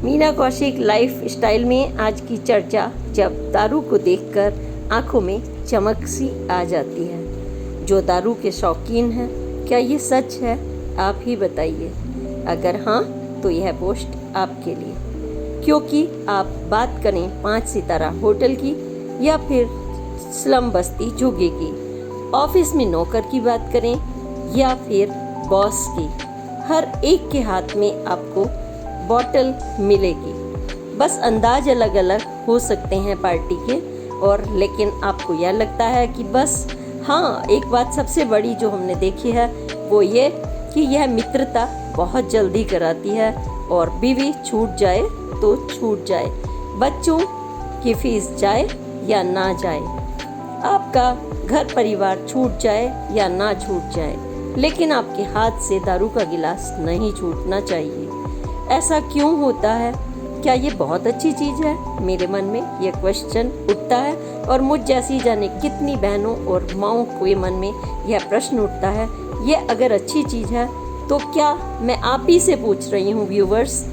Meena Kaushik life style में आज की चर्चा जब दारू को देखकर आंखों में चमक सी आ जाती है। जो दारू के शौकीन हैं, क्या ये सच है? आप ही बताइए। अगर हाँ तो यह पोस्ट आपके लिए, क्योंकि आप बात करें 5 सितारा होटल की या फिर स्लम बस्ती झुग्गी की, ऑफिस में नौकर की बात करें या फिर बॉस की, हर एक के हाथ में आपको बॉटल मिलेगी। बस अंदाज अलग अलग हो सकते हैं पार्टी के, और लेकिन आपको यह लगता है कि बस हाँ, एक बात सबसे बड़ी जो हमने देखी है वो ये कि यह मित्रता बहुत जल्दी कराती है, और बीवी छूट जाए तो छूट जाए, बच्चों की फीस जाए या ना जाए, आपका घर परिवार छूट जाए या ना छूट जाए, लेकिन आपके हाथ से दारू का गिलास नहीं छूटना चाहिए। ऐसा क्यों होता है? क्या ये बहुत अच्छी चीज़ है? मेरे मन में यह क्वेश्चन उठता है, और मुझ जैसी जाने कितनी बहनों और माओं के मन में यह प्रश्न उठता है। ये अगर अच्छी चीज़ है तो क्या, मैं आप ही से पूछ रही हूँ व्यूवर्स,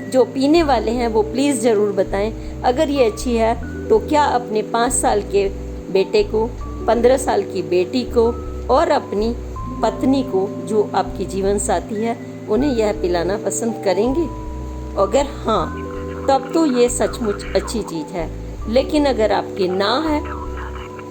जो पीने वाले हैं वो प्लीज़ ज़रूर बताएं, अगर ये अच्छी है तो क्या अपने 5 साल के बेटे को, 15 साल की बेटी को और अपनी पत्नी को, जो आपकी जीवन साथी है, उन्हें यह पिलाना पसंद करेंगे? अगर हाँ, तब तो ये सचमुच अच्छी चीज़ है। लेकिन अगर आपकी ना है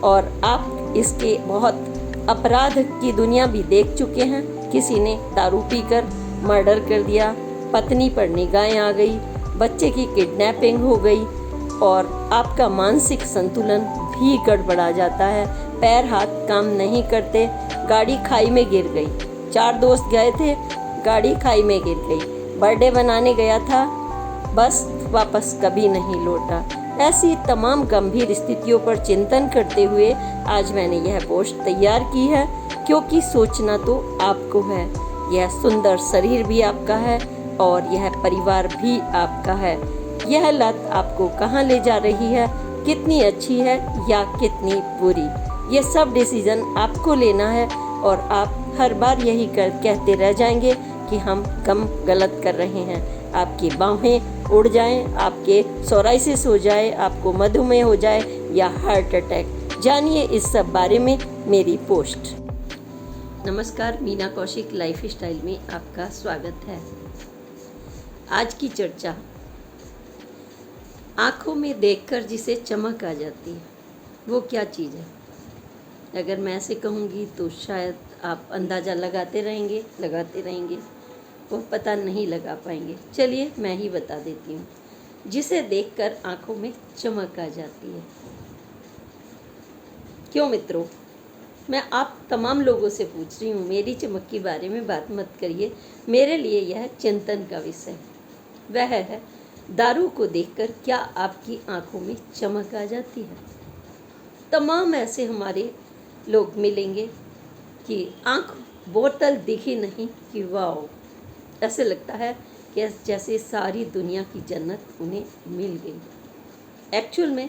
और आप इसके बहुत अपराध की दुनिया भी देख चुके हैं, किसी ने दारू पीकर मर्डर कर दिया, पत्नी पर निगाहें आ गई, बच्चे की किडनैपिंग हो गई, और आपका मानसिक संतुलन भी गड़बड़ा जाता है, पैर हाथ काम नहीं करते, गाड़ी खाई में गिर गई, 4 दोस्त गए थे, गाड़ी खाई में गिर गई, बर्थडे बनाने गया था, बस वापस कभी नहीं लौटा। ऐसी तमाम गंभीर स्थितियों पर चिंतन करते हुए आज मैंने यह पोस्ट तैयार की है, क्योंकि सोचना तो आपको है। यह सुंदर शरीर भी आपका है और यह परिवार भी आपका है। यह लत आपको कहाँ ले जा रही है, कितनी अच्छी है या कितनी बुरी, ये सब डिसीजन आपको लेना है, और आप हर बार यही कहते रह जाएंगे कि हम कम गलत कर रहे हैं। आपकी बाहें उड़ जाएं, आपके सोराइसिस हो जाए, आपको मधुमेह हो जाए या हार्ट अटैक, जानिए इस सब बारे में मेरी पोस्ट। नमस्कार, मीना कौशिक लाइफ स्टाइल में आपका स्वागत है। आज की चर्चा, आँखों में देखकर जिसे चमक आ जाती है, वो क्या चीज़ है? अगर मैं ऐसे कहूँगी तो शायद आप अंदाज़ा लगाते रहेंगे, वो पता नहीं लगा पाएंगे। चलिए मैं ही बता देती हूँ, जिसे देखकर आँखों में चमक आ जाती है। क्यों मित्रों, मैं आप तमाम लोगों से पूछ रही हूँ, मेरी चमक के बारे में बात मत करिए, मेरे लिए यह चिंतन का विषय वह है, दारू को देखकर क्या आपकी आँखों में चमक आ जाती है? तमाम ऐसे हमारे लोग मिलेंगे कि आँख बोतल दिखी नहीं कि वाओ, ऐसे लगता है कि जैसे सारी दुनिया की जन्नत उन्हें मिल गई। एक्चुअल में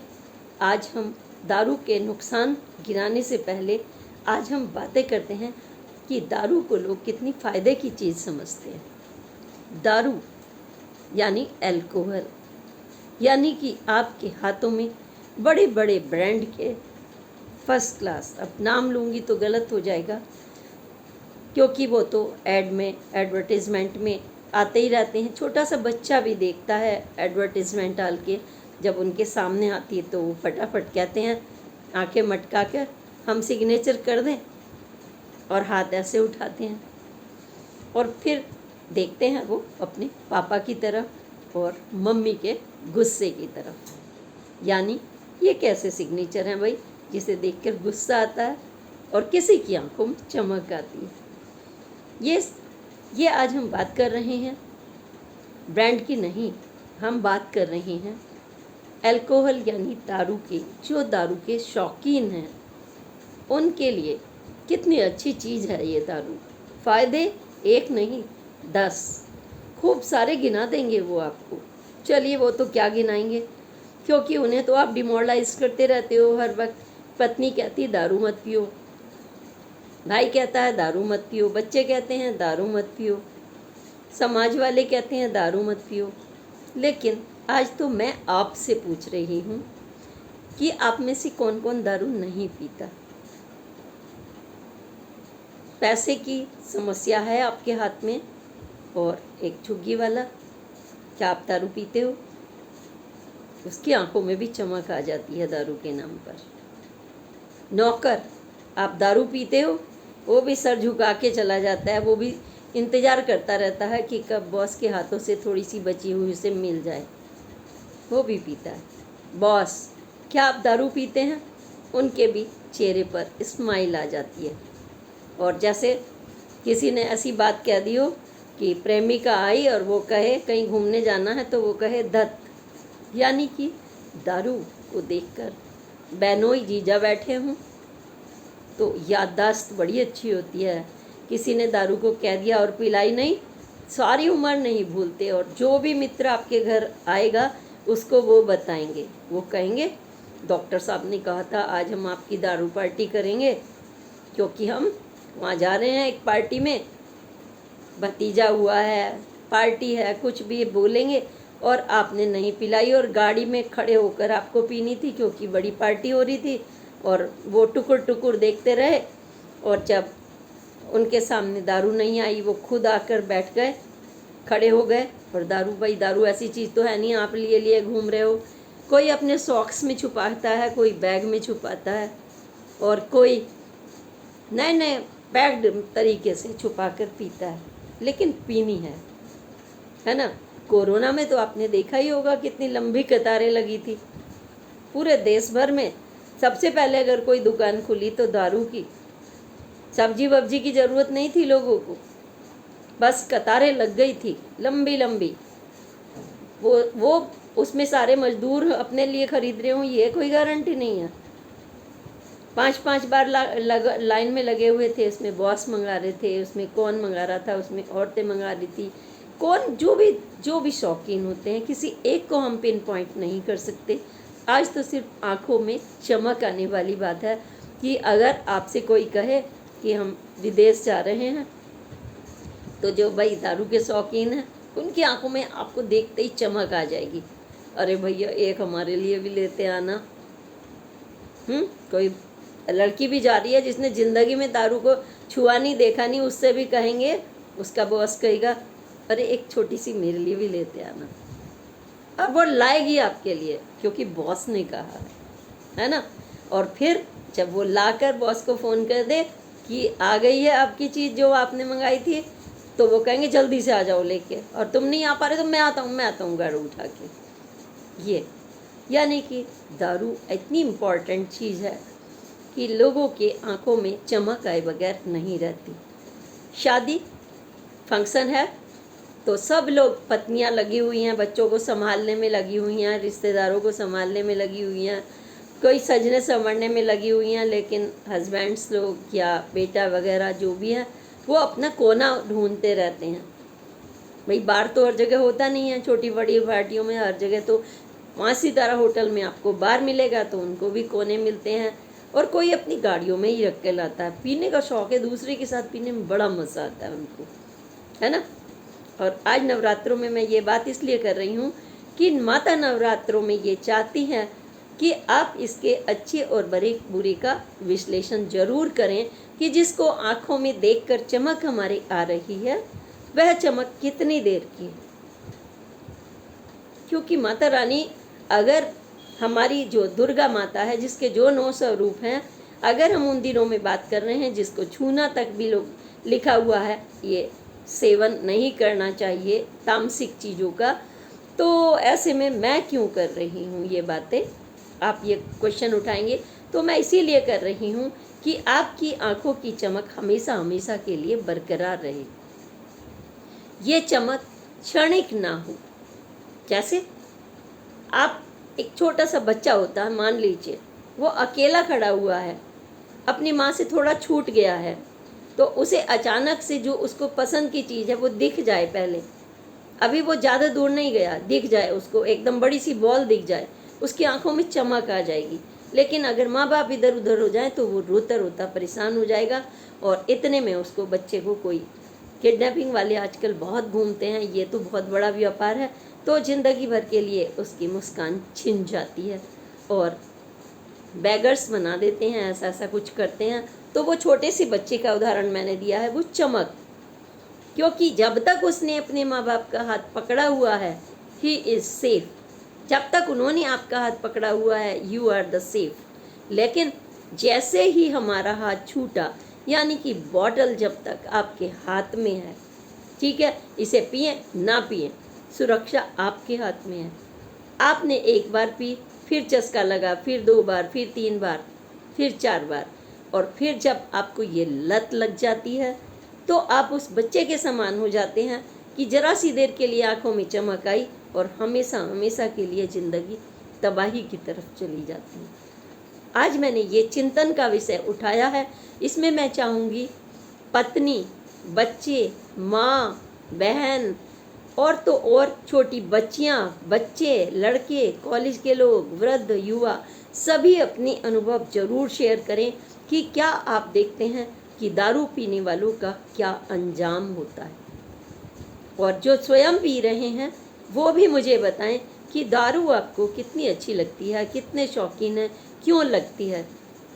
आज हम दारू के नुकसान गिनाने से पहले आज हम बातें करते हैं कि दारू को लोग कितनी फ़ायदे की चीज़ समझते हैं। दारू यानी अल्कोहल, यानी कि आपके हाथों में बड़े बड़े ब्रांड के फर्स्ट क्लास, अब नाम लूँगी तो गलत हो जाएगा, क्योंकि वो तो ऐड में, एडवर्टीज़मेंट में आते ही रहते हैं। छोटा सा बच्चा भी देखता है एडवर्टीज़मेंट डाल के, जब उनके सामने आती है तो वो फटाफट कहते हैं, आंखें मटका कर हम सिग्नेचर कर दें, और हाथ ऐसे उठाते हैं, और फिर देखते हैं वो अपने पापा की तरफ और मम्मी के गुस्से की तरफ। यानी ये कैसे सिग्नेचर हैं भाई, जिसे देखकर गुस्सा आता है और किसी की आंखों में चमक आती है। ये आज हम बात कर रहे हैं ब्रांड की नहीं, हम बात कर रहे हैं अल्कोहल यानी दारू की। जो दारू के शौकीन हैं उनके लिए कितनी अच्छी चीज़ है ये दारू। फ़ायदे एक नहीं 10, खूब सारे गिना देंगे वो आपको। चलिए वो तो क्या गिनाएंगे, क्योंकि उन्हें तो आप डिमोरलाइज करते रहते हो हर वक्त। पत्नी कहती दारू मत पियो, भाई कहता है दारू मत पियो, बच्चे कहते हैं दारू मत पियो, समाज वाले कहते हैं दारू मत पियो, लेकिन आज तो मैं आपसे पूछ रही हूँ कि आप में से कौन कौन दारू नहीं पीता। पैसे की समस्या है आपके हाथ में और एक झुग्गी वाला, क्या आप दारू पीते हो? उसकी आंखों में भी चमक आ जाती है दारू के नाम पर। नौकर, आप दारू पीते हो? वो भी सर झुका के चला जाता है, वो भी इंतज़ार करता रहता है कि कब बॉस के हाथों से थोड़ी सी बची हुई उसे मिल जाए, वो भी पीता है। बॉस, क्या आप दारू पीते हैं? उनके भी चेहरे पर स्माइल आ जाती है। और जैसे किसी ने ऐसी बात कह दी हो कि प्रेमिका आई और वो कहे कहीं घूमने जाना है, तो वो कहे दत्त, यानी कि दारू को देखकर बेनोई जीजा बैठे हों, तो याददाश्त बड़ी अच्छी होती है। किसी ने दारू को कह दिया और पिलाई नहीं, सारी उम्र नहीं भूलते। और जो भी मित्र आपके घर आएगा उसको वो बताएंगे, वो कहेंगे डॉक्टर साहब ने कहा था आज हम आपकी दारू पार्टी करेंगे, क्योंकि हम वहाँ जा रहे हैं एक पार्टी में, भतीजा हुआ है, पार्टी है, कुछ भी बोलेंगे। और आपने नहीं पिलाई और गाड़ी में खड़े होकर आपको पीनी थी क्योंकि बड़ी पार्टी हो रही थी, और वो टुकुर टुकुर देखते रहे। और जब उनके सामने दारू नहीं आई, वो खुद आकर बैठ गए, खड़े हो गए। और दारू, भाई दारू ऐसी चीज़ तो है नहीं आप लिए लिए घूम रहे हो। कोई अपने सॉक्स में छुपाता है, कोई बैग में छुपाता है, और कोई नए नए पैक्ड तरीके से छुपा कर पीता है, लेकिन पीनी है ना। कोरोना में तो आपने देखा ही होगा कितनी लंबी कतारें लगी थी पूरे देश भर में। सबसे पहले अगर कोई दुकान खुली तो दारू की, सब्जी वब्जी की ज़रूरत नहीं थी लोगों को, बस कतारें लग गई थी लंबी लंबी। वो उसमें सारे मजदूर अपने लिए खरीद रहे हों ये कोई गारंटी नहीं है। 5-5 बार लाइन में लगे हुए थे, उसमें बॉस मंगा रहे थे, उसमें कौन मंगा रहा था, उसमें औरतें मंगा रही थी, कौन जो भी शौकीन होते हैं, किसी एक को हम पिन पॉइंट नहीं कर सकते। आज तो सिर्फ आंखों में चमक आने वाली बात है कि अगर आपसे कोई कहे कि हम विदेश जा रहे हैं, तो जो भाई दारू के शौकीन हैं उनकी आंखों में आपको देखते ही चमक आ जाएगी, अरे भैया एक हमारे लिए भी लेते आना। कोई लड़की भी जा रही है जिसने ज़िंदगी में दारू को छुआ नहीं देखा नहीं, उससे भी कहेंगे, उसका बॉस कहेगा अरे एक छोटी सी मेरे लिए भी लेते आना। अब वो लाएगी आपके लिए क्योंकि बॉस ने कहा है ना। और फिर जब वो लाकर बॉस को फ़ोन कर दे कि आ गई है आपकी चीज़ जो आपने मंगाई थी, तो वो कहेंगे जल्दी से आ जाओ लेके, और तुम नहीं आ पा रहे तो मैं आता हूँ गाड़ी उठा के। ये यानी कि दारू इतनी इम्पॉर्टेंट चीज़ है कि लोगों के आंखों में चमक आए बगैर नहीं रहती। शादी फंक्शन है तो सब लोग, पत्नियां लगी हुई हैं, बच्चों को संभालने में लगी हुई हैं, रिश्तेदारों को संभालने में लगी हुई हैं, कोई सजने संवरने में लगी हुई हैं, लेकिन हस्बैंड्स लोग या बेटा वगैरह जो भी है वो अपना कोना ढूंढते रहते हैं। भाई बार तो हर जगह होता नहीं है, छोटी बड़ी पार्टियों में हर जगह तो 5 सितारा होटल में आपको बार मिलेगा तो उनको भी कोने मिलते हैं, और कोई अपनी गाड़ियों में ही रख के लाता है। पीने का शौक़ है, दूसरे के साथ पीने में बड़ा मज़ा आता है उनको, है ना। और आज नवरात्रों में मैं ये बात इसलिए कर रही हूँ कि माता नवरात्रों में ये चाहती हैं कि आप इसके अच्छे और बुरे का विश्लेषण जरूर करें कि जिसको आँखों में देखकर चमक हमारे आ रही है वह चमक कितनी देर की है। क्योंकि माता रानी, अगर हमारी जो दुर्गा माता है जिसके जो 9 स्वरूप हैं, अगर हम उन दिनों में बात कर रहे हैं जिसको छूना तक भी लोग लिखा हुआ है, ये सेवन नहीं करना चाहिए तामसिक चीज़ों का, तो ऐसे में मैं क्यों कर रही हूँ ये बातें, आप ये क्वेश्चन उठाएंगे। तो मैं इसीलिए कर रही हूँ कि आपकी आंखों की चमक हमेशा हमेशा के लिए बरकरार रहे, ये चमक क्षणिक ना हो। जैसे आप, एक छोटा सा बच्चा होता है, मान लीजिए वो अकेला खड़ा हुआ है, अपनी माँ से थोड़ा छूट गया है, तो उसे अचानक से जो उसको पसंद की चीज़ है वो दिख जाए, पहले अभी वो ज़्यादा दूर नहीं गया, दिख जाए उसको, एकदम बड़ी सी बॉल दिख जाए, उसकी आंखों में चमक आ जाएगी। लेकिन अगर माँ बाप इधर उधर हो जाए तो वो रोता रोता परेशान हो जाएगा, और इतने में उसको, बच्चे को कोई किडनैपिंग वाले आजकल बहुत घूमते हैं, ये तो बहुत बड़ा व्यापार है, तो ज़िंदगी भर के लिए उसकी मुस्कान छिन जाती है और बैगर्स बना देते हैं, ऐसा ऐसा कुछ करते हैं। तो वो छोटे से बच्चे का उदाहरण मैंने दिया है, वो चमक, क्योंकि जब तक उसने अपने माँ बाप का हाथ पकड़ा हुआ है, ही इज़ सेफ। जब तक उन्होंने आपका हाथ पकड़ा हुआ है, यू आर द सेफ। लेकिन जैसे ही हमारा हाथ छूटा, यानी कि बॉटल जब तक आपके हाथ में है, ठीक है, इसे पिए ना पिए, सुरक्षा आपके हाथ में है। आपने एक बार पी, फिर चस्का लगा, फिर 2 बार, फिर 3 बार, फिर 4 बार, और फिर जब आपको ये लत लग जाती है तो आप उस बच्चे के समान हो जाते हैं कि जरा सी देर के लिए आंखों में चमक आई और हमेशा हमेशा के लिए ज़िंदगी तबाही की तरफ चली जाती है। आज मैंने ये चिंतन का विषय उठाया है। इसमें मैं चाहूँगी पत्नी, बच्चे, माँ, बहन और तो और छोटी बच्चियाँ, बच्चे, लड़के, कॉलेज के लोग, वृद्ध, युवा, सभी अपनी अनुभव जरूर शेयर करें कि क्या आप देखते हैं कि दारू पीने वालों का क्या अंजाम होता है। और जो स्वयं पी रहे हैं वो भी मुझे बताएं कि दारू आपको कितनी अच्छी लगती है, कितने शौकीन हैं, क्यों लगती है।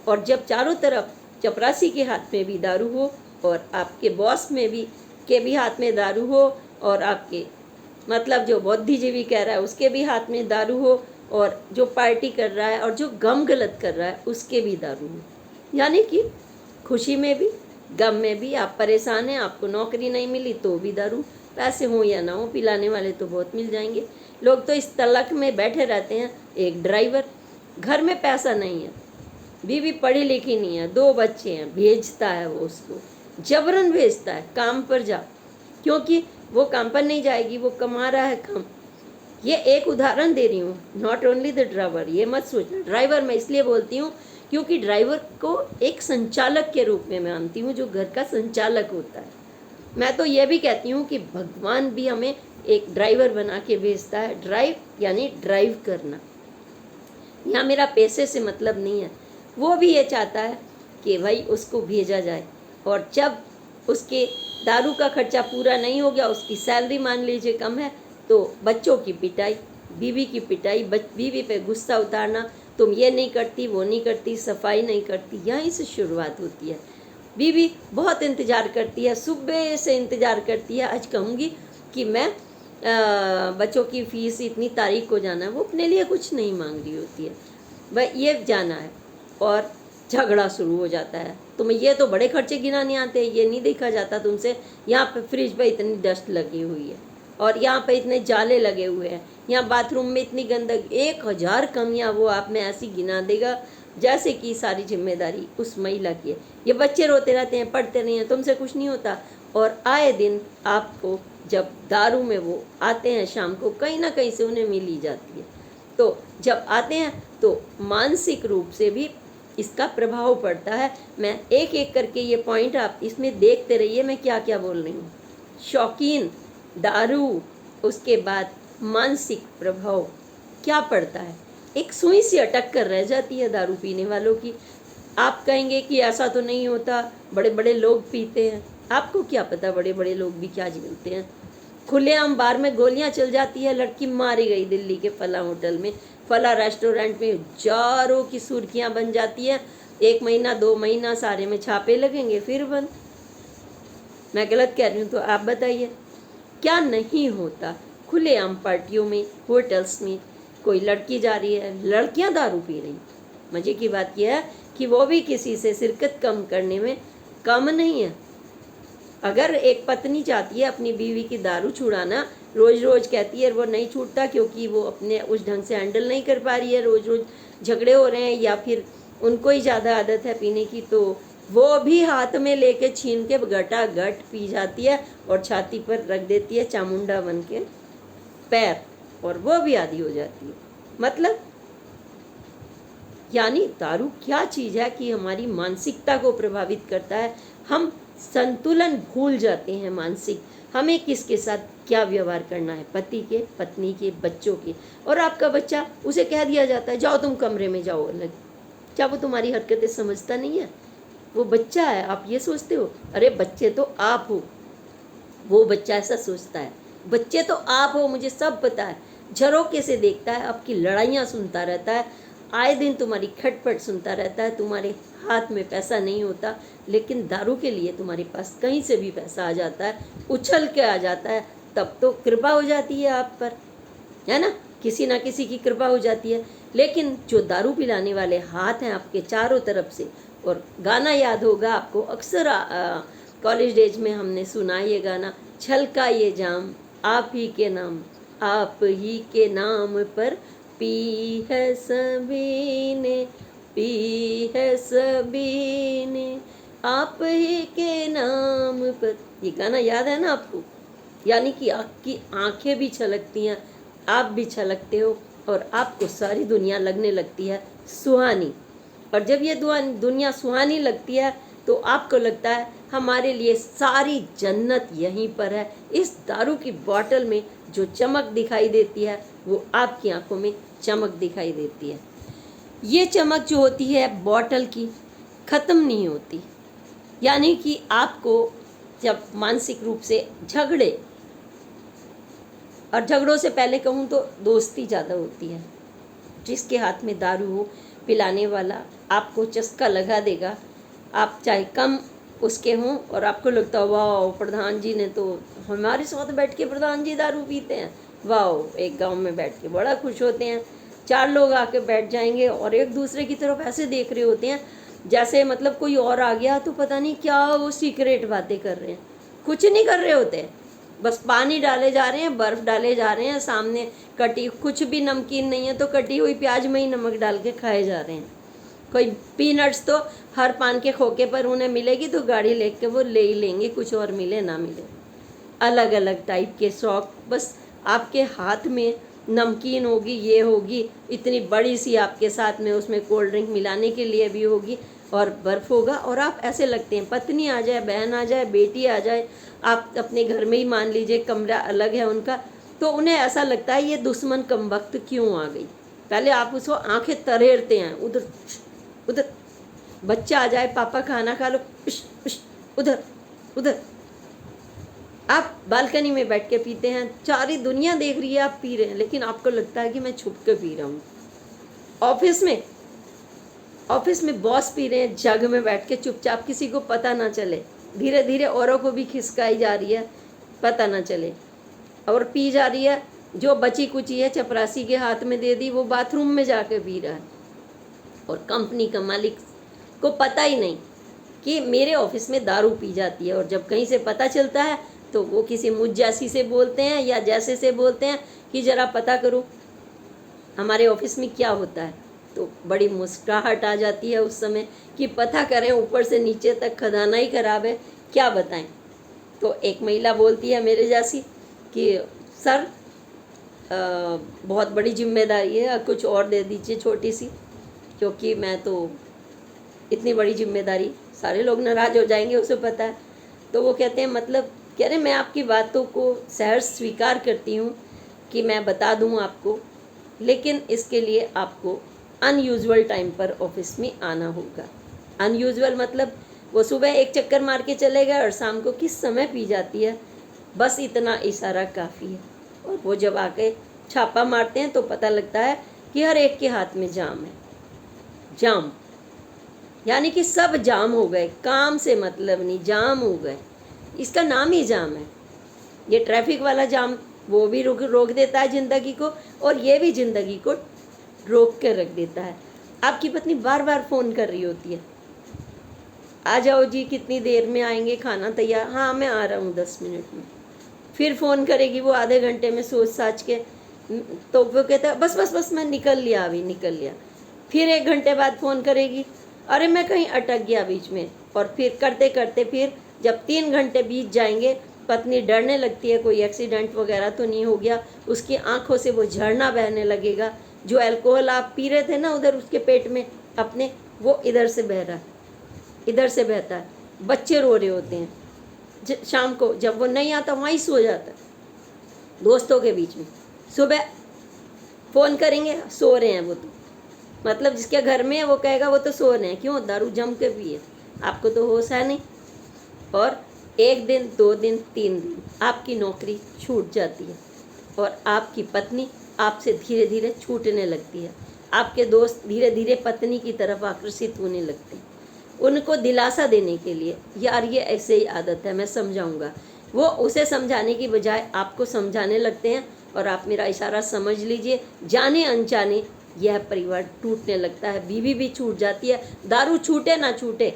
और जब चारों तरफ चपरासी के हाथ में भी दारू हो और आपके बॉस में भी के भी हाथ में दारू हो और आपके मतलब जो बुद्धिजीवी कह रहा है उसके भी हाथ में दारू हो और जो पार्टी कर रहा है और जो गम गलत कर रहा है उसके भी दारू हो, यानी कि खुशी में भी गम में भी आप परेशान हैं, आपको नौकरी नहीं मिली तो भी दारू, पैसे हो या ना हो पिलाने वाले तो बहुत मिल जाएंगे। लोग तो इस तलक में बैठे रहते हैं। एक ड्राइवर, घर में पैसा नहीं है, बीवी पढ़ी लिखी नहीं है, 2 बच्चे हैं, भेजता है वो उसको, जबरन भेजता है काम पर जा, क्योंकि वो काम पर नहीं जाएगी, वो कमा रहा है कम। ये एक उदाहरण दे रही हूँ, नॉट ओनली द ड्राइवर। ये मत सोचना, ड्राइवर मैं इसलिए बोलती हूँ क्योंकि ड्राइवर को एक संचालक के रूप में मानती हूँ, जो घर का संचालक होता है। मैं तो ये भी कहती हूँ कि भगवान भी हमें एक ड्राइवर बना के भेजता है। ड्राइव यानी ड्राइव करना। यहाँ मेरा पैसे से मतलब नहीं है, वो भी ये चाहता है कि भाई उसको भेजा जाए। और जब उसके दारू का खर्चा पूरा नहीं हो गया, उसकी सैलरी मान लीजिए कम है, तो बच्चों की पिटाई, बीवी की पिटाई, बीवी पे गुस्सा उतारना, तुम ये नहीं करती, वो नहीं करती, सफाई नहीं करती, यहीं से शुरुआत होती है। बीवी बहुत इंतज़ार करती है, सुबह से इंतज़ार करती है। आज कहूँगी कि मैं बच्चों की फ़ीस इतनी तारीख को जाना है, वो अपने लिए कुछ नहीं मांग रही होती है, वह ये जाना है, और झगड़ा शुरू हो जाता है। तुम्हें ये तो बड़े खर्चे गिनाने आते हैं, ये नहीं देखा जाता तुमसे, यहाँ पे फ्रिज पे इतनी डस्ट लगी हुई है और यहाँ पे इतने जाले लगे हुए हैं, यहाँ बाथरूम में इतनी गंदगी, 1000 कमियाँ वो आप में ऐसी गिना देगा जैसे कि सारी जिम्मेदारी उस महिला की है। ये बच्चे रोते रहते हैं, पढ़ते नहीं हैं, तुमसे कुछ नहीं होता। और आए दिन आपको जब दारू में वो आते हैं शाम को, कहीं ना कहीं से उन्हें मिल ही जाती है। तो जब आते हैं तो मानसिक रूप से भी इसका प्रभाव पड़ता है। मैं एक एक करके ये पॉइंट आप इसमें देखते रहिए मैं क्या क्या बोल रही हूँ। शौकीन, दारू, उसके बाद मानसिक प्रभाव क्या पड़ता है। एक सुई सी अटक कर रह जाती है दारू पीने वालों की। आप कहेंगे कि ऐसा तो नहीं होता, बड़े बड़े लोग पीते हैं। आपको क्या पता बड़े बड़े लोग भी क्या झेलते हैं। खुलेआम बार में गोलियां चल जाती है। लड़की मारी गई दिल्ली के फला होटल में, फला रेस्टोरेंट में, हजारों की सुर्खियां बन जाती है। 1 महीना 2 महीना सारे में छापे लगेंगे, फिर बंद। मैं गलत कह रही हूँ तो आप बताइए, क्या नहीं होता। खुलेआम पार्टियों में, होटल्स में कोई लड़की जा रही है, लड़कियां दारू पी रही। मजे की बात यह है कि वो भी किसी से शिरकत कम करने में कम नहीं है। अगर एक पत्नी चाहती है अपनी बीवी की दारू छुड़ाना, रोज रोज कहती है, वो नहीं छूटता क्योंकि वो अपने उस ढंग से हैंडल नहीं कर पा रही है, रोज रोज झगड़े हो रहे हैं या फिर उनको ही ज़्यादा आदत है पीने की, तो वो भी हाथ में लेके छीन के घटाघट पी जाती है और छाती पर रख देती है चामुंडा बन के पैर, और वो भी आदी हो जाती है। मतलब यानी दारू क्या चीज़ है कि हमारी मानसिकता को प्रभावित करता है। हम संतुलन भूल जाते हैं मानसिक। हमें किसके साथ क्या व्यवहार करना है, पति के, पत्नी के, बच्चों के। और आपका बच्चा, उसे कह दिया जाता है जाओ तुम कमरे में जाओ अलग। क्या वो तुम्हारी हरकतें समझता नहीं है? वो बच्चा है। आप ये सोचते हो अरे बच्चे तो आप हो, वो बच्चा ऐसा सोचता है। बच्चे तो आप हो, मुझे सब पता है। झरोके से देखता है, आपकी लड़ाइयाँ सुनता रहता है, आए दिन तुम्हारी खटपट सुनता रहता है। तुम्हारे हाथ में पैसा नहीं होता, लेकिन दारू के लिए तुम्हारे पास कहीं से भी पैसा आ जाता है, उछल के आ जाता है। तब तो कृपा हो जाती है आप पर, है ना, किसी ना किसी की कृपा हो जाती है। लेकिन जो दारू पिलाने वाले हाथ हैं आपके चारों तरफ से, और गाना याद होगा आपको, अक्सर कॉलेज डेज में हमने सुना ये गाना, छलका ये जाम आप ही के नाम, आप ही के नाम पर पी है सभी ने, पी है सभी ने, आप ही के नाम पर। ये गाना याद है ना आपको? यानी कि आपकी आंखें भी छलकती हैं, आप भी छलकते हो, और आपको सारी दुनिया लगने लगती है सुहानी। और जब ये दुनिया सुहानी लगती है तो आपको लगता है हमारे लिए सारी जन्नत यहीं पर है। इस दारू की बोतल में जो चमक दिखाई देती है वो आपकी आंखों में चमक दिखाई देती है। ये चमक जो होती है बोतल की, ख़त्म नहीं होती। यानी कि आपको जब मानसिक रूप से झगड़े, और झगड़ों से पहले कहूँ तो दोस्ती ज़्यादा होती है, जिसके हाथ में दारू हो, पिलाने वाला आपको चस्का लगा देगा। आप चाहे कम उसके हों और आपको लगता है वाह प्रधान जी ने तो हमारे साथ बैठ के, प्रधान जी दारू पीते हैं, वाह, एक गांव में बैठ के बड़ा खुश होते हैं। 4 लोग आके बैठ जाएंगे और एक दूसरे की तरफ ऐसे देख रहे होते हैं जैसे मतलब कोई और आ गया तो पता नहीं क्या वो सीक्रेट बातें कर रहे हैं। कुछ नहीं कर रहे होते, बस पानी डाले जा रहे हैं, बर्फ़ डाले जा रहे हैं, सामने कटी, कुछ भी नमकीन नहीं है तो कटी हुई प्याज में ही नमक डाल के खाए जा रहे हैं। कोई पीनट्स तो हर पान के खोखे पर उन्हें मिलेगी तो गाड़ी लेके वो ले ही लेंगे, कुछ और मिले ना मिले। अलग अलग टाइप के शौक, बस आपके हाथ में नमकीन होगी, ये होगी इतनी बड़ी सी आपके साथ में, उसमें कोल्ड ड्रिंक मिलाने के लिए भी होगी, और बर्फ़ होगा, और आप ऐसे लगते हैं पत्नी आ जाए, बहन आ जाए, बेटी आ जाए, आप अपने घर में ही मान लीजिए कमरा अलग है उनका, तो उन्हें ऐसा लगता है ये दुश्मन कम वक्त क्यों आ गई। पहले आप उसको आंखें तरेरते हैं, उधर उधर, बच्चा आ जाए, पापा खाना खा लो, उधर उधर। आप बालकनी में बैठ के पीते हैं, सारी दुनिया देख रही है आप पी रहे हैं, लेकिन आपको लगता है कि मैं छुप के पी रहा हूँ। ऑफिस में बॉस पी रहे हैं जग में बैठ के चुपचाप, किसी को पता ना चले, धीरे धीरे औरों को भी खिसकाई जा रही है, पता ना चले, और पी जा रही है। जो बची कुची है चपरासी के हाथ में दे दी, वो बाथरूम में जाके पी रहा है, और कंपनी का मालिक को पता ही नहीं कि मेरे ऑफिस में दारू पी जाती है। और जब कहीं से पता चलता है तो वो किसी मुझ जैसी से बोलते हैं या जैसे से बोलते हैं कि ज़रा पता करो हमारे ऑफिस में क्या होता है। तो बड़ी मुस्कुराहट आ जाती है उस समय कि पता करें, ऊपर से नीचे तक खजाना ही खराब है, क्या बताएं। तो एक महिला बोलती है मेरे जैसी कि सर बहुत बड़ी जिम्मेदारी है, कुछ और दे दीजिए छोटी सी, क्योंकि मैं तो इतनी बड़ी जिम्मेदारी, सारे लोग नाराज़ हो जाएंगे, उसे पता है। तो वो कहते हैं मतलब, कह रहे मैं आपकी बातों को सहर्ष स्वीकार करती हूँ कि मैं बता दूँ आपको, लेकिन इसके लिए आपको अनयूजुअल टाइम पर ऑफिस में आना होगा। अनयूजुअल मतलब वो सुबह एक चक्कर मार के चले गए और शाम को किस समय पी जाती है, बस इतना इशारा काफ़ी है। और वो जब आके छापा मारते हैं तो पता लगता है कि हर एक के हाथ में जाम है। जाम यानी कि सब जाम हो गए, काम से मतलब नहीं, जाम हो गए, इसका नाम ही जाम है। ये ट्रैफिक वाला जाम वो भी रोक देता है ज़िंदगी को, और ये भी ज़िंदगी को रोक कर रख देता है। आपकी पत्नी बार बार फ़ोन कर रही होती है, आ जाओ जी, कितनी देर में आएंगे, खाना तैयार, हाँ मैं आ रहा हूँ 10 मिनट में। फिर फ़ोन करेगी वो आधे घंटे में सोच साच के, तो वो कहता है बस बस बस मैं निकल लिया, अभी निकल लिया। फिर 1 घंटे बाद फ़ोन करेगी, अरे मैं कहीं अटक गया बीच में। और फिर करते करते फिर जब 3 घंटे बीत जाएंगे, पत्नी डरने लगती है कोई एक्सीडेंट वगैरह तो नहीं हो गया, उसकी आंखों से वो झरना बहने लगेगा। जो अल्कोहल आप पी रहे थे ना उधर उसके पेट में अपने, वो इधर से बह रहा है, इधर से बहता है। बच्चे रो रहे होते हैं, शाम को जब वो नहीं आता वहीं सो जाता है दोस्तों के बीच में। सुबह फ़ोन करेंगे, सो रहे हैं वो, तो मतलब जिसके घर में है वो कहेगा वो तो सो रहे हैं, क्यों, दारू जम के पिए, आपको तो होश है नहीं। और 1 दिन, 2 दिन, 3 दिन आपकी नौकरी छूट जाती है और आपकी पत्नी आपसे धीरे धीरे छूटने लगती है। आपके दोस्त धीरे धीरे पत्नी की तरफ आकर्षित होने लगते हैं। उनको दिलासा देने के लिए, यार ये ऐसे ही आदत है, मैं समझाऊंगा, वो उसे समझाने की बजाय आपको समझाने लगते हैं और आप मेरा इशारा समझ लीजिए, जाने अनजाने यह परिवार टूटने लगता है। बीवी भी छूट जाती है, दारू छूटे ना छूटे,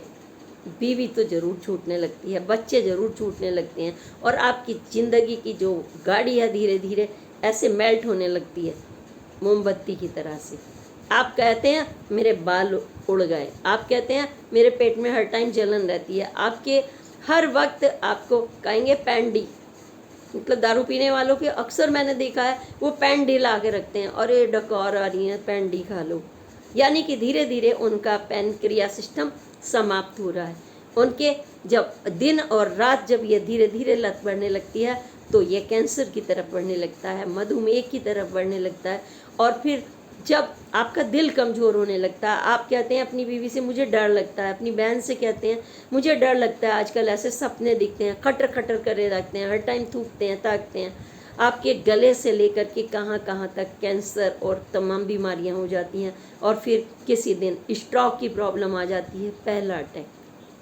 बीवी तो ज़रूर छूटने लगती है, बच्चे ज़रूर छूटने लगते हैं और आपकी ज़िंदगी की जो गाड़ी है धीरे धीरे ऐसे मेल्ट होने लगती है मोमबत्ती की तरह से। आप कहते हैं मेरे बाल उड़ गए, आप कहते हैं मेरे पेट में हर टाइम जलन रहती है, आपके हर वक्त आपको कहेंगे पैंडी, मतलब दारू पीने वालों के अक्सर मैंने देखा है वो पैंडी ला के रखते हैं और ये डकार आ रही है पैंडी खा लो, यानी कि धीरे धीरे उनका पैनक्रिया सिस्टम समाप्त हो रहा है। उनके जब दिन और रात जब ये धीरे धीरे लत बढ़ने लगती है तो ये कैंसर की तरफ बढ़ने लगता है, मधुमेह की तरफ बढ़ने लगता है और फिर जब आपका दिल कमज़ोर होने लगता है, आप कहते हैं अपनी बीवी से मुझे डर लगता है, अपनी बहन से कहते हैं मुझे डर लगता है, आजकल ऐसे सपने दिखते हैं, खटर खटर करे रखते हैं, हर टाइम थूकते हैं, ताकते हैं। आपके गले से लेकर के कहाँ कहाँ तक कैंसर और तमाम बीमारियां हो जाती हैं और फिर किसी दिन स्ट्रोक की प्रॉब्लम आ जाती है, पहला अटैक,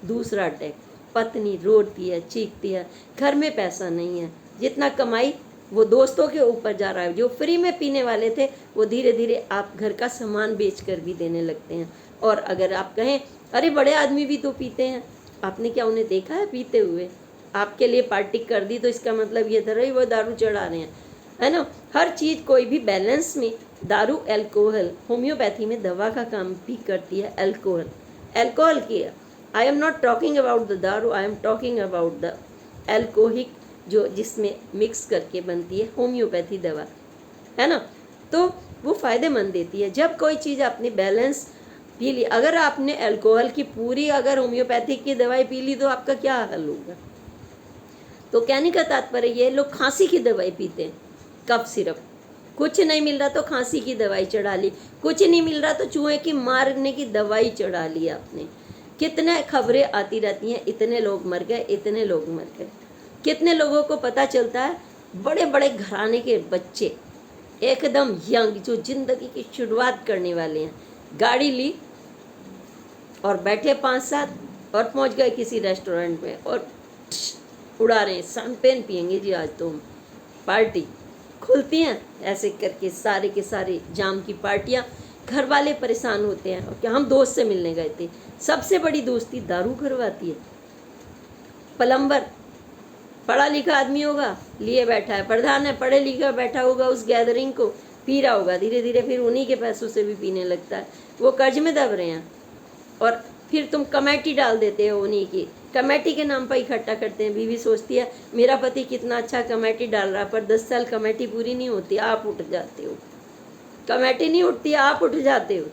दूसरा अटैक, पत्नी रोती है, चीखती है, घर में पैसा नहीं है, जितना कमाई वो दोस्तों के ऊपर जा रहा है। जो फ्री में पीने वाले थे वो धीरे धीरे आप घर का सामान बेच कर भी देने लगते हैं। और अगर आप कहें अरे बड़े आदमी भी तो पीते हैं, आपने क्या उन्हें देखा है पीते हुए? आपके लिए पार्टी कर दी तो इसका मतलब ये था वो दारू चढ़ा रहे हैं, है ना। हर चीज़ कोई भी बैलेंस में, दारू अल्कोहल होम्योपैथी में दवा का काम भी करती है। अल्कोहल की, I am not talking about the daru, I am talking about the alcoholic, जो जिसमें मिक्स करके बनती है होम्योपैथी दवा, है ना। तो वो फ़ायदेमंद देती है। जब कोई चीज़ आपने बैलेंस पी ली, अगर आपने अल्कोहल की पूरी अगर होम्योपैथिक की दवाई पी ली तो आपका क्या हाल होगा। तो कहने का तात्पर्य ये, लोग खांसी की दवाई पीते हैं, कफ सिरप, कुछ नहीं मिल रहा तो खांसी की दवाई चढ़ा ली, कुछ नहीं मिल रहा तो चूहे की मारने की दवाई चढ़ा ली आपने। कितने खबरें आती रहती हैं, इतने लोग मर गए, इतने लोग मर गए। कितने लोगों को पता चलता है, बड़े बड़े घराने के बच्चे एकदम यंग, जो जिंदगी की शुरुआत करने वाले हैं, गाड़ी ली और बैठे 5-7 और पहुंच गए किसी रेस्टोरेंट में और उड़ा रहे हैं, शैंपेन पियेंगे जी आज तो हम, पार्टी खुलती हैं ऐसे करके, सारे के सारे जाम की पार्टियां। घर वाले परेशान होते हैं और क्या हम दोस्त से मिलने गए थे, सबसे बड़ी दोस्ती दारू करवाती है। प्लम्बर पढ़ा लिखा आदमी होगा, लिए बैठा है, प्रधान है पढ़े लिखा बैठा होगा, उस गैदरिंग को पी रहा होगा, धीरे धीरे फिर उन्हीं के पैसों से भी पीने लगता है, वो कर्ज में दब रहे हैं और फिर तुम कमेटी डाल देते हो उन्हीं की, कमेटी के नाम पर इकट्ठा करते हैं। बीवी सोचती है मेरा पति कितना अच्छा कमेटी डाल रहा है, पर 10 साल कमेटी पूरी नहीं होती, आप उठ जाते हो, कमेटी नहीं उठती, आप उठ जाते हो,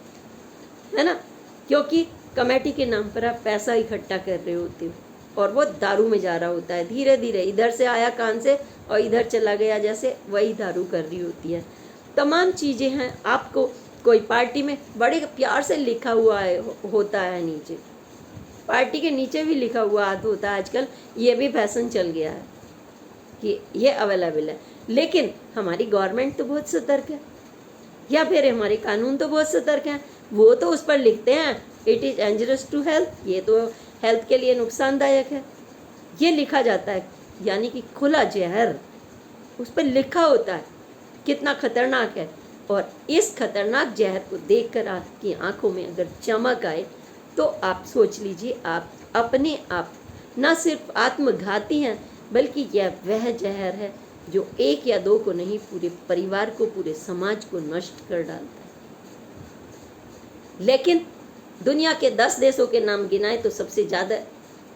है ना, क्योंकि कमेटी के नाम पर आप पैसा इकट्ठा कर रहे होते हो और वो दारू में जा रहा होता है। धीरे धीरे इधर से आया कान से और इधर चला गया, जैसे वही दारू कर रही होती है। तमाम चीज़ें हैं। आपको कोई पार्टी में बड़े प्यार से लिखा हुआ होता है नीचे, पार्टी के नीचे भी लिखा हुआ होता है, आजकल ये भी फैशन चल गया है कि ये अवेलेबल है। लेकिन हमारी गवर्नमेंट तो बहुत सतर्क है, या फिर हमारे कानून तो बहुत सतर्क हैं, वो तो उस पर लिखते हैं it is dangerous to health, ये तो हेल्थ के लिए नुकसानदायक है, ये लिखा जाता है, यानी कि खुला जहर उस पर लिखा होता है, कितना खतरनाक है। और इस खतरनाक जहर को देखकर आपकी आंखों में अगर चमक आए तो आप सोच लीजिए आप अपने आप न सिर्फ आत्मघाती हैं, बल्कि यह वह जहर है जो 1 या 2 को नहीं, पूरे परिवार को, पूरे समाज को नष्ट कर डालता है। लेकिन दुनिया के 10 देशों के नाम गिनाए तो सबसे ज़्यादा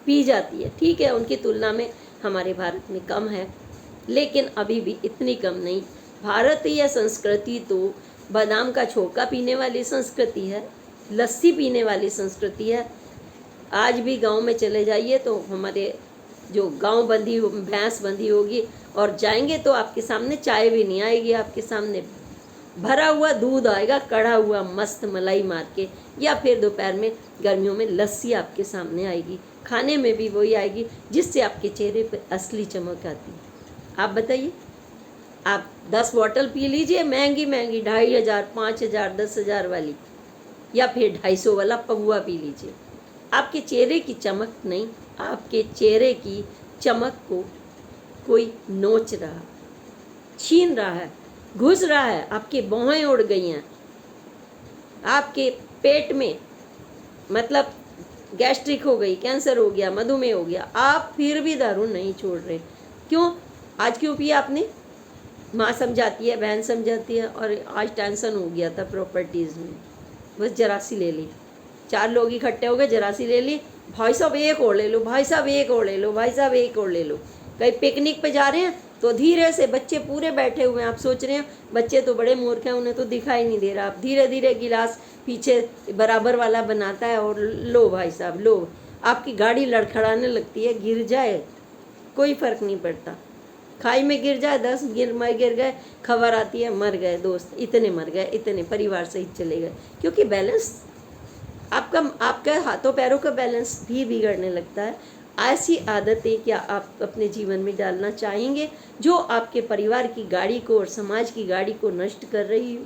पी जाती है, ठीक है, उनकी तुलना में हमारे भारत में कम है, लेकिन अभी भी इतनी कम नहीं। भारतीय संस्कृति तो बादाम का छोका पीने वाली संस्कृति है, लस्सी पीने वाली संस्कृति है। आज भी गांव में चले जाइए तो हमारे जो गांव बंधी हो, भैंस बंधी होगी और जाएंगे तो आपके सामने चाय भी नहीं आएगी, आपके सामने भरा हुआ दूध आएगा कढ़ा हुआ मस्त मलाई मार के, या फिर दोपहर में गर्मियों में लस्सी आपके सामने आएगी, खाने में भी वही आएगी जिससे आपके चेहरे पर असली चमक आती है। आप बताइए, आप 10 बॉटल पी लीजिए महंगी महंगी 2500, 5000, 10,000 वाली, या फिर 250 वाला पौवा पी लीजिए, आपके चेहरे की चमक नहीं, आपके चेहरे की चमक को कोई नोच रहा, छीन रहा है, घुस रहा है, आपकी भौहें उड़ गई हैं, आपके पेट में मतलब गैस्ट्रिक हो गई, कैंसर हो गया, मधुमेह हो गया, आप फिर भी दारू नहीं छोड़ रहे। क्यों? आज क्यों पिया आपने? माँ समझाती है, बहन समझाती है, और आज टेंशन हो गया था प्रॉपर्टीज़ में, बस जरा सी ले ली, 4 लोग इकट्ठे हो गए, जरा सी ले ली, भाई साहब एक और ले लो, भाई साहब एक और ले लो, भाई साहब एक और ले लो। कहीं पिकनिक पे जा रहे हैं तो धीरे से, बच्चे पूरे बैठे हुए हैं, आप सोच रहे हैं बच्चे तो बड़े मूर्ख हैं, उन्हें तो दिखाई नहीं दे रहा, आप धीरे धीरे गिलास पीछे बराबर वाला बनाता है और लो भाई साहब लो, आपकी गाड़ी लड़खड़ाने लगती है, गिर जाए कोई फर्क नहीं पड़ता, खाई में गिर जाए 10 गिर गए, खबर आती है मर गए दोस्त, इतने मर गए, इतने परिवार सहित चले गए, क्योंकि बैलेंस आपका हाथों पैरों का बैलेंस भी बिगड़ने लगता है। ऐसी आदतें क्या आप अपने जीवन में डालना चाहेंगे जो आपके परिवार की गाड़ी को और समाज की गाड़ी को नष्ट कर रही हो?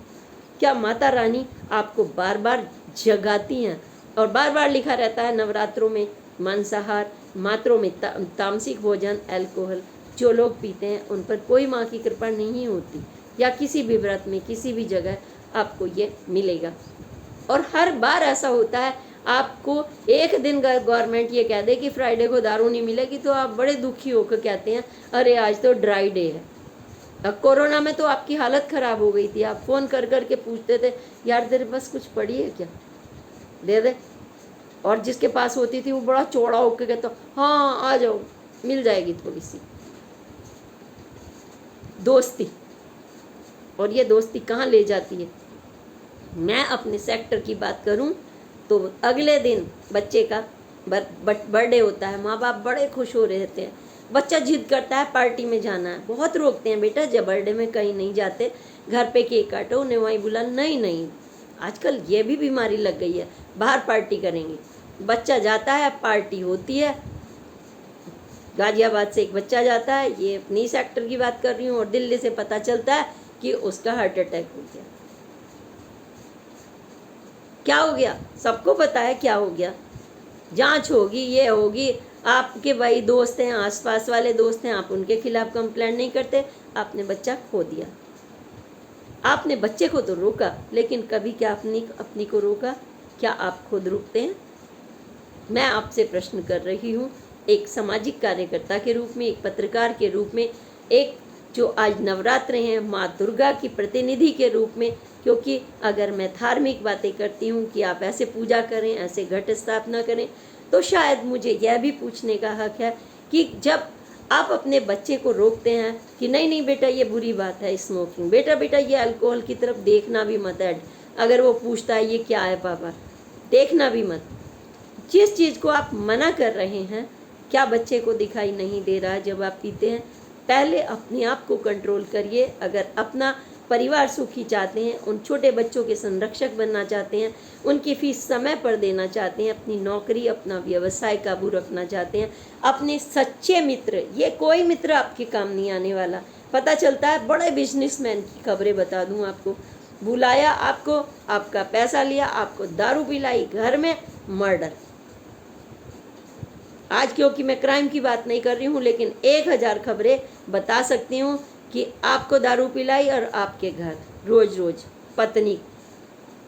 क्या माता रानी आपको बार बार जगाती हैं? और बार बार लिखा रहता है नवरात्रों में मांसाहार, मात्रों में तामसिक भोजन, अल्कोहल, जो लोग पीते हैं उन पर कोई माँ की कृपा नहीं होती, या किसी भी व्रत में किसी भी जगह आपको ये मिलेगा। और हर बार ऐसा होता है, आपको एक दिन गवर्नमेंट ये कह दे कि फ्राइडे को दारू नहीं मिलेगी तो आप बड़े दुखी होकर कहते हैं अरे आज तो ड्राई डे है। अब कोरोना में तो आपकी हालत ख़राब हो गई थी, आप फ़ोन कर कर के पूछते थे यार तेरे पास कुछ पड़ी है क्या, दे दे, और जिसके पास होती थी वो बड़ा चौड़ा होकर कहता हाँ आ जाओ मिल जाएगी थोड़ी सी दोस्ती। और ये दोस्ती कहाँ ले जाती है? मैं अपने सेक्टर की बात करूं तो अगले दिन बच्चे का बर्थडे होता है, माँ बाप बड़े खुश हो रहे थे, बच्चा जिद करता है पार्टी में जाना है, बहुत रोकते हैं बेटा जब बर्थडे में कहीं नहीं जाते, घर पे केक काटो, उन्हें वहीं बुला, नहीं नहीं आजकल ये भी बीमारी लग गई है, बाहर पार्टी करेंगे। बच्चा जाता है, पार्टी होती है, गाजियाबाद से एक बच्चा जाता है, ये अपनी सेक्टर की बात कर रही हूँ, और दिल्ली से पता चलता है कि उसका हार्ट अटैक हो गया। क्या हो गया? सबको पता है क्या हो गया, जांच होगी, ये होगी, आपके भाई दोस्त हैं, आसपास वाले दोस्त हैं, आप उनके खिलाफ कंप्लेंट नहीं करते, आपने बच्चा खो दिया। आपने बच्चे को तो रोका, लेकिन कभी क्या अपनी को रोका? क्या आप खुद रुकते हैं? मैं आपसे प्रश्न कर रही हूँ, एक सामाजिक कार्यकर्ता के रूप में, एक पत्रकार के रूप में, एक जो आज नवरात्र हैं माँ दुर्गा की प्रतिनिधि के रूप में, क्योंकि अगर मैं धार्मिक बातें करती हूँ कि आप ऐसे पूजा करें, ऐसे घट स्थापना करें, तो शायद मुझे यह भी पूछने का हक है कि जब आप अपने बच्चे को रोकते हैं कि नहीं नहीं बेटा ये बुरी बात है स्मोकिंग, बेटा बेटा ये अल्कोहल की तरफ देखना भी मत है, अगर वो पूछता है ये क्या है पापा, देखना भी मत। जिस चीज़ को आप मना कर रहे हैं, क्या बच्चे को दिखाई नहीं दे रहा जब आप पीते हैं? पहले अपने आप को कंट्रोल करिए। अगर अपना परिवार सुखी चाहते हैं, उन छोटे बच्चों के संरक्षक बनना चाहते हैं, उनकी फीस समय पर देना चाहते हैं, अपनी नौकरी अपना व्यवसाय काबू रखना चाहते हैं, अपने सच्चे मित्र, ये कोई मित्र आपके काम नहीं आने वाला। पता चलता है बड़े बिजनेसमैन की खबरें बता दूं आपको, बुलाया आपको, आपका पैसा लिया, आपको दारू पिलाई, घर में मर्डर। आज क्योंकि मैं क्राइम की बात नहीं कर रही हूँ, लेकिन 1000 खबरें बता सकती हूँ कि आपको दारू पिलाई और आपके घर रोज रोज पत्नी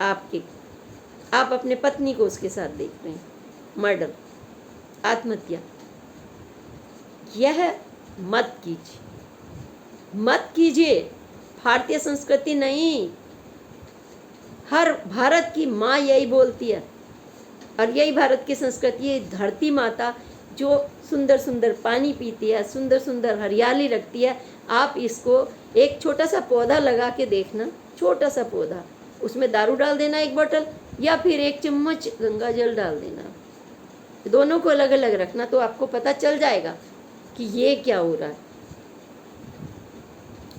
आपके, आप अपने पत्नी को उसके साथ देख रहे हैं, मर्डर, आत्महत्या। यह मत कीजिए, मत कीजिए। भारतीय संस्कृति नहीं, हर भारत की माँ यही बोलती है, और यही भारत की संस्कृति है। धरती माता जो सुंदर सुंदर पानी पीती है, सुंदर सुंदर हरियाली रखती है, आप इसको एक छोटा सा पौधा लगा के देखना, छोटा सा पौधा, उसमें दारू डाल देना 1 बोतल, या फिर 1 चम्मच गंगा जल डाल देना, दोनों को अलग अलग रखना, तो आपको पता चल जाएगा कि ये क्या हो रहा है।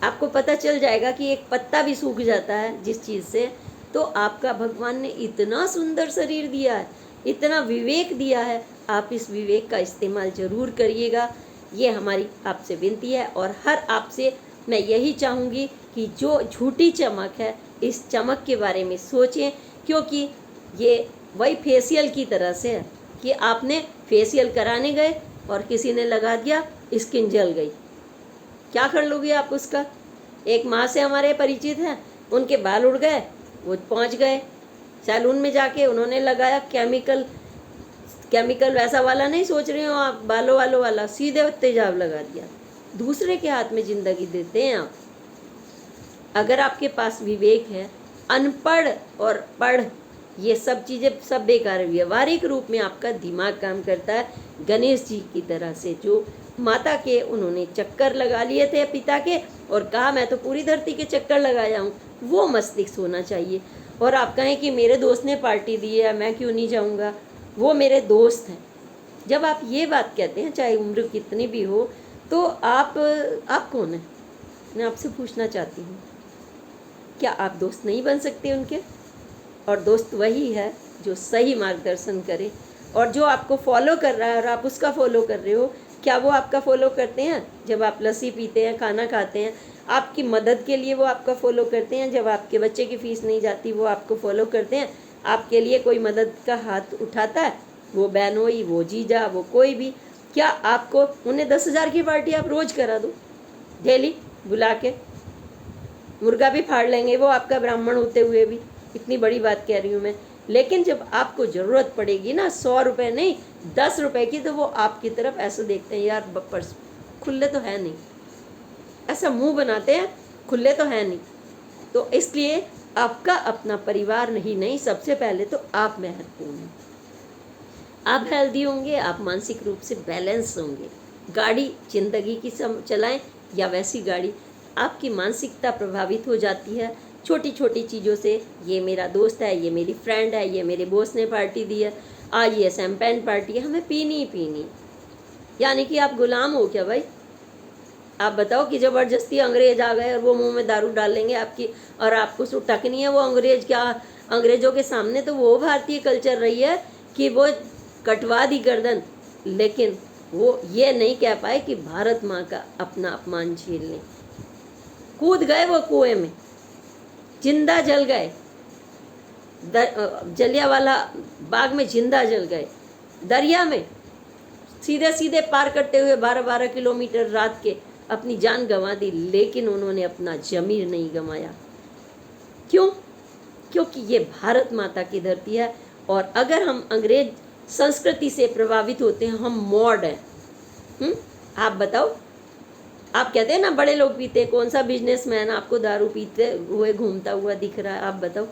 आपको पता चल जाएगा कि एक पत्ता भी सूख जाता है जिस चीज़ से, तो आपका भगवान ने इतना सुंदर शरीर दिया है, इतना विवेक दिया है, आप इस विवेक का इस्तेमाल ज़रूर करिएगा। ये हमारी आपसे विनती है। और हर आपसे मैं यही चाहूँगी कि जो झूठी चमक है, इस चमक के बारे में सोचें, क्योंकि ये वही फेशियल की तरह से है कि आपने फेशियल कराने गए और किसी ने लगा दिया, स्किन जल गई, क्या कर लोगे आप उसका। एक माँ से हमारे परिचित हैं, उनके बाल उड़ गए, वो पहुँच गए सैलून में जाके, उन्होंने लगाया केमिकल वैसा वाला नहीं सोच रहे हो आप, बालों वाला सीधे तेजाब लगा दिया। दूसरे के हाथ में ज़िंदगी देते हैं आप। अगर आपके पास विवेक है, अनपढ़ और पढ़ ये सब चीज़ें सब बेकार है। व्यवहारिक रूप में आपका दिमाग काम करता है गणेश जी की तरह से, जो माता के उन्होंने चक्कर लगा लिए थे पिता के और कहा मैं तो पूरी धरती के चक्कर लगाया हूँ, वो मस्तिष्क होना चाहिए। और आप कहें कि मेरे दोस्त ने पार्टी दी है, मैं क्यों नहीं जाऊँगा, वो मेरे दोस्त हैं। जब आप ये बात कहते हैं, चाहे उम्र कितनी भी हो, तो आप कौन हैं? मैं आपसे पूछना चाहती हूँ, क्या आप दोस्त नहीं बन सकते उनके? और दोस्त वही है जो सही मार्गदर्शन करे, और जो आपको फॉलो कर रहा है और आप उसका फॉलो कर रहे हो, क्या वो आपका फॉलो करते हैं? जब आप लस्सी पीते हैं, खाना खाते हैं, आपकी मदद के लिए वो आपका फॉलो करते हैं। जब आपके बच्चे की फ़ीस नहीं जाती, वो आपको फॉलो करते हैं। आपके लिए कोई मदद का हाथ उठाता है, वो बहनोई, वो जीजा, वो कोई भी, क्या आपको उन्हें 10,000 की पार्टी आप रोज़ करा दो, डेली बुला के, मुर्गा भी फाड़ लेंगे वो आपका ब्राह्मण होते हुए भी। इतनी बड़ी बात कह रही हूँ मैं। लेकिन जब आपको ज़रूरत पड़ेगी ना, 100 रुपये नहीं 10 रुपये की, तो वो आपकी तरफ ऐसे देखते हैं, यार पर्स खुले तो है नहीं, ऐसा मुंह बनाते हैं, खुले तो है नहीं। तो इसलिए आपका अपना परिवार नहीं, सबसे पहले तो आप महत्वपूर्ण हैं। आप हेल्दी होंगे, आप मानसिक रूप से बैलेंस होंगे। गाड़ी जिंदगी की चलाएं या वैसी गाड़ी, आपकी मानसिकता प्रभावित हो जाती है छोटी छोटी चीज़ों से। ये मेरा दोस्त है, ये मेरी फ्रेंड है, ये मेरे बॉस ने पार्टी दी है, आज ये शैम्पेन पार्टी है, हमें पीनी ही पीनी। यानी कि आप गुलाम हो क्या भाई? आप बताओ कि ज़बरदस्ती अंग्रेज आ गए और वो मुंह में दारू डाल लेंगे आपकी, और आपको टकनी है वो अंग्रेज। क्या अंग्रेज़ों के सामने तो वो भारतीय कल्चर रही है कि वो कटवा दी गर्दन, लेकिन वो ये नहीं कह पाए कि भारत माँ का अपना अपमान झेल लें। कूद गए वो कुएं में, जिंदा जल गए, जलियांवाला बाग में जिंदा जल गए, दरिया में सीधे सीधे पार करते हुए 12-12 किलोमीटर रात के अपनी जान गंवा दी, लेकिन उन्होंने अपना ज़मीर नहीं गंवाया। क्यों? क्योंकि ये भारत माता की धरती है। और अगर हम अंग्रेज संस्कृति से प्रभावित होते हैं, हम मॉड हैं। आप बताओ, आप कहते हैं ना बड़े लोग पीते, कौन सा बिजनेसमैन आपको दारू पीते हुए घूमता हुआ दिख रहा है? आप बताओ।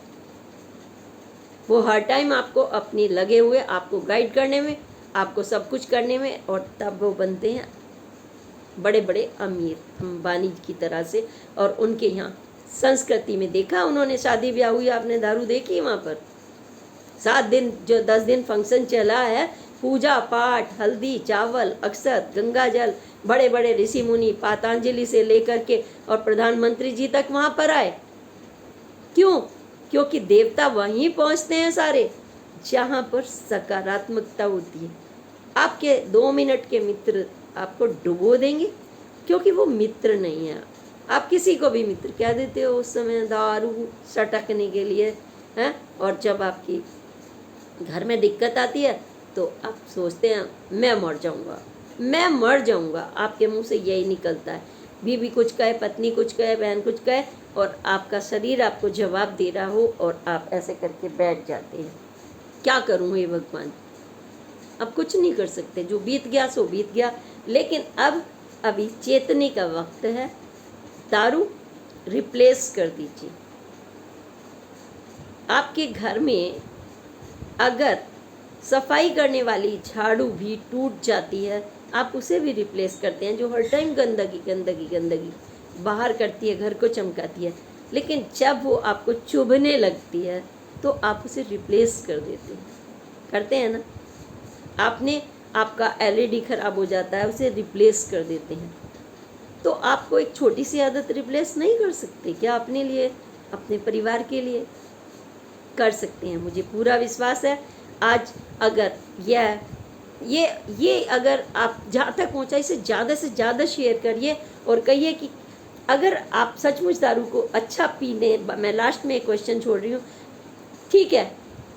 वो हर टाइम आपको अपनी लगे हुए, आपको गाइड करने में, आपको सब कुछ करने में, और तब वो बनते हैं बड़े बड़े अमीर, अंबानी की तरह से। और उनके यहाँ संस्कृति में देखा उन्होंने, शादी ब्याह हुई, आपने दारू देखी वहाँ पर? 7 दिन जो 10 दिन फंक्शन चला है, पूजा पाठ, हल्दी, चावल, अक्षत, गंगा जल, बड़े बड़े ऋषि मुनि पतंजलि से लेकर के और प्रधानमंत्री जी तक वहाँ पर आए। क्यों? क्योंकि देवता वहीं पहुँचते हैं सारे जहाँ पर सकारात्मकता होती है। आपके 2 मिनट के मित्र आपको डुबो देंगे, क्योंकि वो मित्र नहीं है। आप किसी को भी मित्र कह देते हो उस समय दारू सटकने के लिए, हैं? और जब आपकी घर में दिक्कत आती है तो आप सोचते हैं मैं मर जाऊंगा, मैं मर जाऊंगा। आपके मुंह से यही निकलता है। बीवी कुछ कहे, पत्नी कुछ कहे, बहन कुछ कहे, और आपका शरीर आपको जवाब दे रहा हो और आप ऐसे करके बैठ जाते हैं। क्या करूँ हे भगवान? अब कुछ नहीं कर सकते, जो बीत गया सो बीत गया। लेकिन अभी चेतने का वक्त है। दारू रिप्लेस कर दीजिए। आपके घर में अगर सफाई करने वाली झाड़ू भी टूट जाती है, आप उसे भी रिप्लेस करते हैं, जो हर टाइम गंदगी गंदगी गंदगी बाहर करती है, घर को चमकाती है। लेकिन जब वो आपको चुभने लगती है तो आप उसे रिप्लेस कर देते हैं, करते हैं ना? आपका LED खराब हो जाता है, उसे रिप्लेस कर देते हैं। तो आपको एक छोटी सी आदत रिप्लेस नहीं कर सकते क्या? अपने लिए, अपने परिवार के लिए कर सकते हैं। मुझे पूरा विश्वास है आज अगर ये अगर आप जहाँ तक पहुँचा इसे ज़्यादा से ज़्यादा शेयर करिए और कहिए कि अगर आप सचमुच दारू को अच्छा पीने, मैं लास्ट में एक क्वेश्चन छोड़ रही हूँ, ठीक है,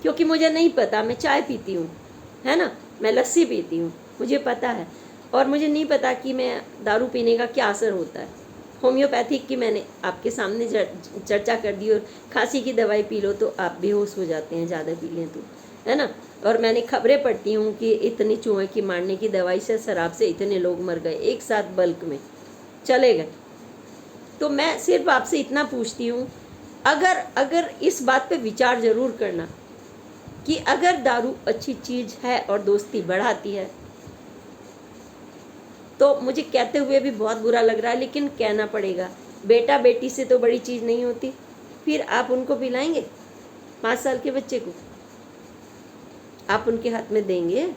क्योंकि मुझे नहीं पता, मैं चाय पीती हूँ, है ना, मैं लस्सी पीती हूँ, मुझे पता है, और मुझे नहीं पता कि मैं दारू पीने का क्या असर होता है। होम्योपैथिक की मैंने आपके सामने चर्चा कर दी, और खांसी की दवाई पी लो तो आप बेहोश हो जाते हैं ज़्यादा पी लें तो, है ना। और मैंने खबरें पढ़ती हूँ कि इतनी चूहे की मारने की दवाई से, शराब से इतने लोग मर गए, एक साथ बल्क में चले गए। तो मैं सिर्फ आपसे इतना पूछती हूँ, अगर इस बात पे विचार ज़रूर करना कि अगर दारू अच्छी चीज़ है और दोस्ती बढ़ाती है, तो मुझे कहते हुए भी बहुत बुरा लग रहा है, लेकिन कहना पड़ेगा, बेटा बेटी से तो बड़ी चीज़ नहीं होती। फिर आप उनको पिलाएंगे 5 साल के बच्चे को? आप उनके हाथ में देंगे?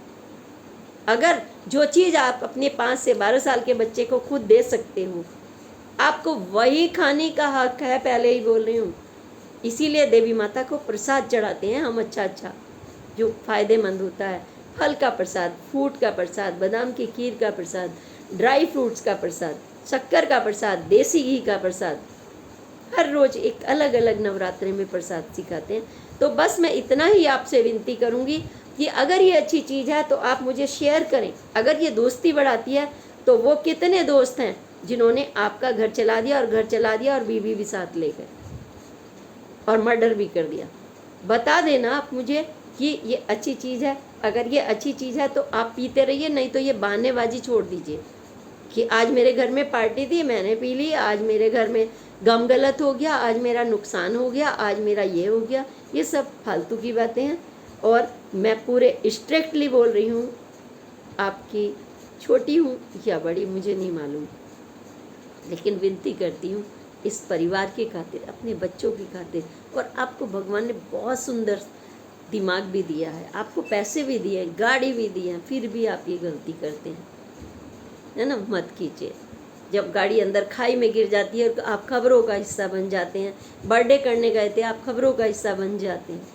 अगर जो चीज़ आप अपने 5 से 12 साल के बच्चे को खुद दे सकते हो, आपको वही खाने का हक है, पहले ही बोल रही हूँ। इसीलिए देवी माता को प्रसाद चढ़ाते हैं हम, अच्छा जो फ़ायदेमंद होता है, फल का प्रसाद, फ्रूट का प्रसाद, बादाम की खीर का प्रसाद, ड्राई फ्रूट्स का प्रसाद, शक्कर का प्रसाद, देसी घी का प्रसाद, हर रोज़ एक अलग अलग नवरात्रि में प्रसाद सिखाते हैं। तो बस मैं इतना ही आपसे विनती करूँगी कि अगर ये अच्छी चीज़ है तो आप मुझे शेयर करें। अगर ये दोस्ती बढ़ाती है तो वो कितने दोस्त हैं जिन्होंने आपका घर चला दिया, और घर चला दिया और बीवी भी साथ ले गए और मर्डर भी कर दिया। बता देना आप मुझे कि ये अच्छी चीज़ है। अगर ये अच्छी चीज़ है तो आप पीते रहिए, नहीं तो ये बहानेबाजी छोड़ दीजिए कि आज मेरे घर में पार्टी थी, मैंने पी ली, आज मेरे घर में गम गलत हो गया, आज मेरा नुकसान हो गया, आज मेरा ये हो गया। ये सब फालतू की बातें हैं, और मैं पूरे स्ट्रिक्टली बोल रही हूँ, आपकी छोटी हूँ या बड़ी मुझे नहीं मालूम, लेकिन विनती करती हूँ इस परिवार के खातिर, अपने बच्चों की खातिर। और आपको भगवान ने बहुत सुंदर दिमाग भी दिया है, आपको पैसे भी दिए, गाड़ी भी दी है, फिर भी आप ये गलती करते हैं, है ना। मत कीजिए। जब गाड़ी अंदर खाई में गिर जाती है और आप खबरों का हिस्सा बन जाते हैं, बर्थडे करने गए थे, आप खबरों का हिस्सा बन जाते हैं।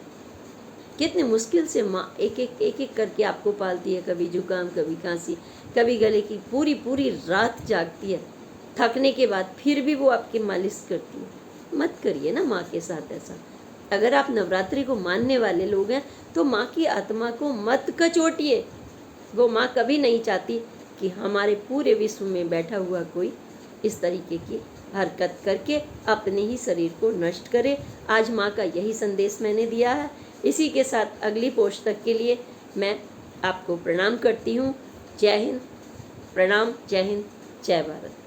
कितनी मुश्किल से माँ एक एक करके आपको पालती है, कभी जुकाम, कभी खांसी, कभी गले की, पूरी रात जागती है थकने के बाद, फिर भी वो आपकी मालिश करती है। मत करिए ना माँ के साथ ऐसा। अगर आप नवरात्रि को मानने वाले लोग हैं तो माँ की आत्मा को मत कचोटिए। वो माँ कभी नहीं चाहती कि हमारे पूरे विश्व में बैठा हुआ कोई इस तरीके की हरकत करके अपने ही शरीर को नष्ट करे। आज माँ का यही संदेश मैंने दिया है। इसी के साथ अगली पोस्ट तक के लिए मैं आपको प्रणाम करती हूँ। जय हिंद, प्रणाम, जय हिंद, जय भारत।